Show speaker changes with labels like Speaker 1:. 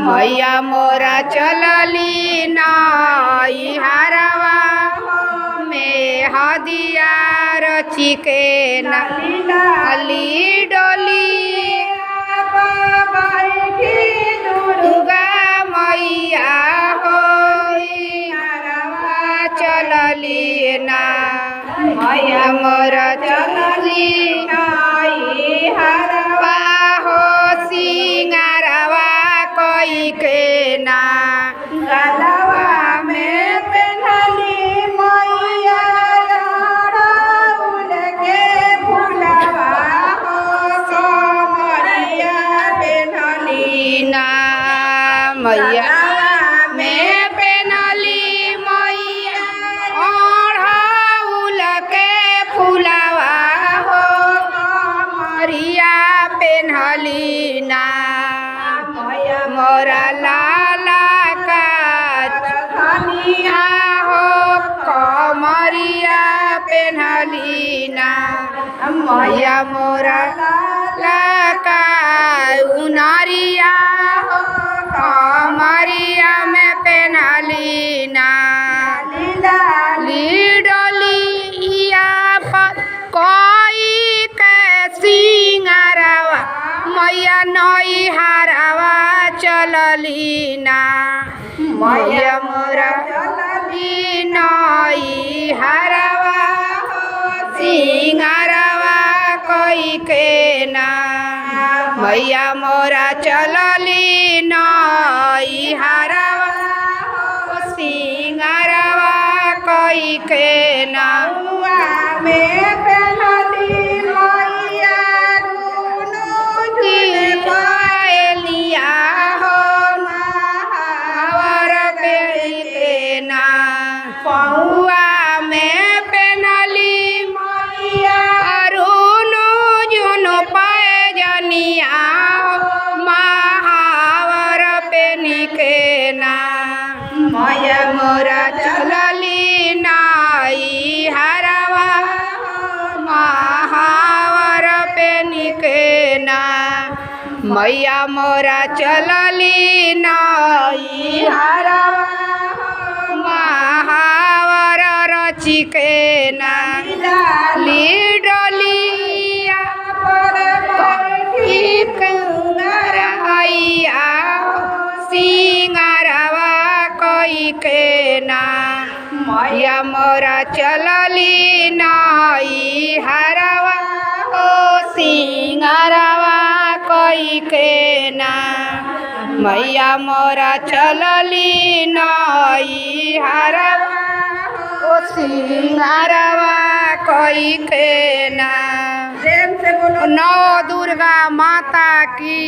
Speaker 1: मैया मोरा चलली नई हरवा में हदिया रची के नाली डोली दुर्गा मैया होई हरवा चलली ना मैया मोरा चलली नई हरवा हो सिंगारवा कोई के ना गलवा में पेन्हली मैया अड़हुल के फुलवा हो सोमरिया पेन्हली ना मैया में पेन्हली मैया अड़हुल के फुलवा हो सोमरिया पेन्हली ना मोरा लाला का धनिया हो कमरिया पेन्हली ना मैया मोरा लाला का उनरिया हो कमरिया में पेन्हली ना डोलिया पर कोई के सिंगारवा मैया नई हरवा चलली ना मैया मोरा चलली नई हरवा सिंगारवा कोई के ना मैया मोरा चलली नई हरवा सिंगारवा कोई के ना में पेन्हली मैया पायलिया हो महावर के ना पहुआ में पेन्हली मैया अरुनु जुनु पैजनिया हो महावर पेनी के ना मैया मोरा चलली नई हरवा महावर पेनी के ना मैया मोरा चलली नई हरवा महावर रची के ना डोलिया पर रहिया सिंगारवा कोई के ना मैया मोरा चलली नई हरवा ओ सिंगारवा कोई के ना मैया मोरा चलली नई हरवा ओ सिंगारवा कोई के ना। नौ दुर्गा माता की।